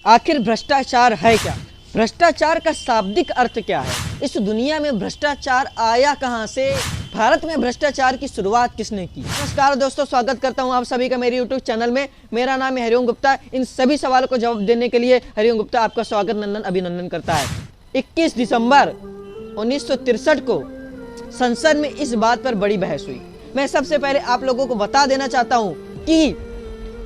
आखिर भ्रष्टाचार है क्या? भ्रष्टाचार का शाब्दिक अर्थ क्या है? इस दुनिया में भ्रष्टाचार आया कहां से? भारत में भ्रष्टाचार की शुरुआत किसने की? नमस्कार दोस्तों, स्वागत करता हूं आप सभी का मेरे YouTube चैनल में। मेरा नाम है हरिओम गुप्ता। इन सभी सवालों को जवाब देने के लिए हरिओम गुप्ता आपका स्वागत अभिनंदन करता है। 21 दिसंबर 1963 को संसद में इस बात पर बड़ी बहस हुई। मैं सबसे पहले आप लोगों को बता देना चाहता हूं कि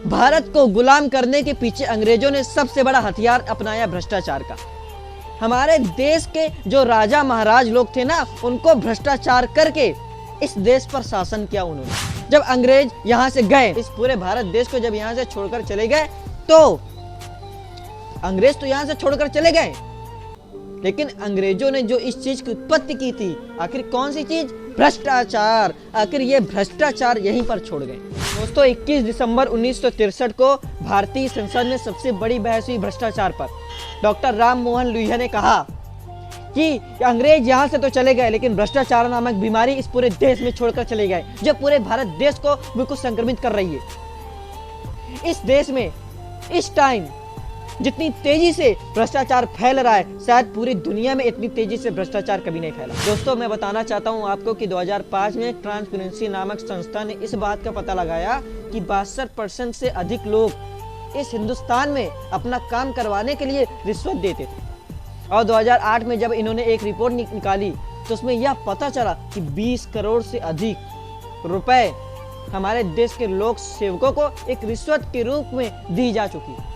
भारत को गुलाम करने के पीछे अंग्रेजों ने सबसे बड़ा हथियार अपनाया भ्रष्टाचार का। हमारे देश के जो राजा महाराज लोग थे ना, उनको भ्रष्टाचार करके इस देश पर शासन किया उन्होंने। जब अंग्रेज यहाँ से गए, इस पूरे भारत देश को जब यहाँ से छोड़कर चले गए, तो अंग्रेज तो यहाँ से छोड़कर चले गए, लेकिन अंग्रेजों ने जो इस चीज की उत्पत्ति की थी, आखिर कौन सी चीज? भ्रष्टाचार। आखिर ये भ्रष्टाचार यहीं पर छोड़ गए। दोस्तों, 21 दिसंबर 1963 को भारतीय संसद में सबसे बड़ी बहस हुई भ्रष्टाचार पर। डॉक्टर राम मोहन लोहिया ने कहा कि अंग्रेज यहाँ से तो चले गए, लेकिन भ्रष्टाचार नामक बीमारी इस पूरे देश में छोड़कर चले गए, जो पूरे भारत देश को बिल्कुल संक्रमित कर रही है। इस देश में इस टाइम जितनी तेजी से भ्रष्टाचार फैल रहा है, शायद पूरी दुनिया में इतनी तेजी से भ्रष्टाचार कभी नहीं फैला। दोस्तों, मैं बताना चाहता हूं आपको कि 2005 में ट्रांसपेरेंसी नामक संस्था ने इस बात का पता लगाया कि 62% से अधिक लोग इस हिंदुस्तान में अपना काम करवाने के लिए रिश्वत देते थे। और 2008 में जब इन्होंने एक रिपोर्ट निकाली, तो उसमें यह पता चला कि 20 करोड़ से अधिक रुपए हमारे देश के लोक सेवकों को एक रिश्वत के रूप में दी जा चुकी है।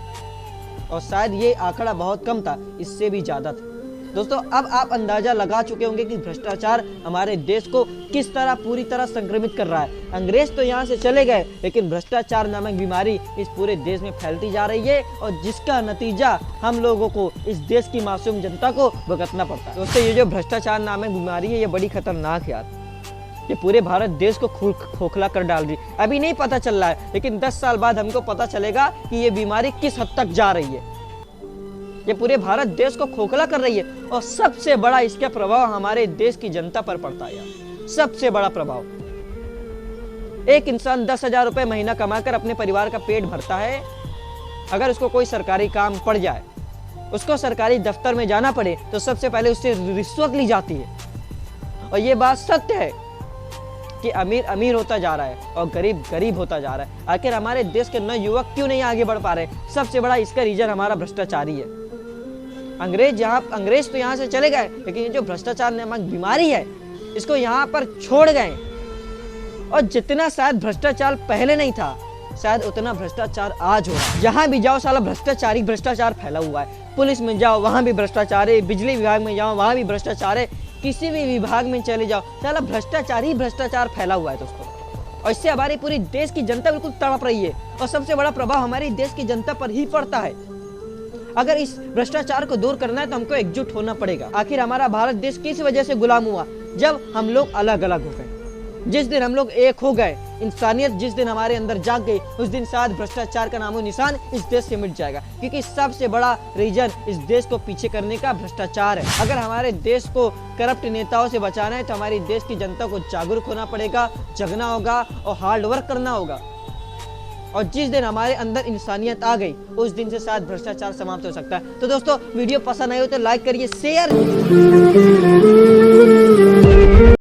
और शायद ये आंकड़ा बहुत कम था, इससे भी ज्यादा था। दोस्तों, अब आप अंदाजा लगा चुके होंगे कि भ्रष्टाचार हमारे देश को किस तरह पूरी तरह संक्रमित कर रहा है। अंग्रेज तो यहाँ से चले गए, लेकिन भ्रष्टाचार नामक बीमारी इस पूरे देश में फैलती जा रही है, और जिसका नतीजा हम लोगों को, इस देश की मासूम जनता को भुगतना पड़ता है। दोस्तों, ये जो भ्रष्टाचार नामक बीमारी है, ये बड़ी खतरनाक है यार। ये पूरे भारत देश को खोखला कर डाल रही। अभी नहीं पता चल रहा है, लेकिन 10 साल बाद हमको पता चलेगा कि ये बीमारी किस हद तक जा रही है। ये पूरे भारत देश को खोखला कर रही है, और सबसे बड़ा इसका प्रभाव हमारे देश की जनता पर पड़ता है। सबसे बड़ा प्रभाव। एक इंसान 10,000 रुपए महीना कमाकर अपने परिवार का पेट भरता है। अगर उसको कोई सरकारी काम पड़ जाए, उसको सरकारी दफ्तर में जाना पड़े, तो सबसे पहले उससे रिश्वत ली जाती है। और ये बात सत्य है कि अमीर अमीर होता जा रहा है और गरीब गरीब होता जा रहा है। आखिर हमारे देश के नए युवक क्यों नहीं आगे बढ़ पा रहे? सबसे बड़ा इसका रीजन हमारा भ्रष्टाचार ही है। अंग्रेज तो यहाँ से चले गए, लेकिन ये जो भ्रष्टाचार नामक बीमारी है, इसको यहाँ पर छोड़ गए। और जितना शायद भ्रष्टाचार पहले नहीं था, शायद उतना भ्रष्टाचार आज हो रहा है। जहाँ भी जाओ साला भ्रष्टाचार फैला हुआ है। पुलिस में जाओ, वहाँ भी भ्रष्टाचार है। बिजली विभाग में जाओ, वहाँ भी भ्रष्टाचार है। किसी भी विभाग में चले जाओ, साला भ्रष्टाचार ही भ्रष्टाचार फैला हुआ है दोस्तों। और इससे हमारी पूरी देश की जनता बिल्कुल तड़प रही है, और सबसे बड़ा प्रभाव हमारी देश की जनता पर ही पड़ता है। अगर इस भ्रष्टाचार को दूर करना है, तो हमको एकजुट होना पड़ेगा। आखिर हमारा भारत देश किस वजह से गुलाम हुआ? जब हम लोग अलग अलग हो गए। जिस दिन हम लोग एक हो गए, इंसानियत जिस दिन हमारे अंदर जाग गई, उस दिन शायद भ्रष्टाचार का नामो निशान इस देश से मिट जाएगा। क्योंकि सबसे बड़ा रीजन इस देश को पीछे करने का भ्रष्टाचार है। अगर हमारे देश को करप्ट नेताओं से बचाना है, तो हमारी देश की जनता को जागरूक होना पड़ेगा, जगना होगा और हार्ड वर्क करना होगा। और जिस दिन हमारे अंदर इंसानियत आ गई, उस दिन से शायद भ्रष्टाचार समाप्त हो सकता है। तो दोस्तों, वीडियो पसंद आई हो तो लाइक करिए, शेयर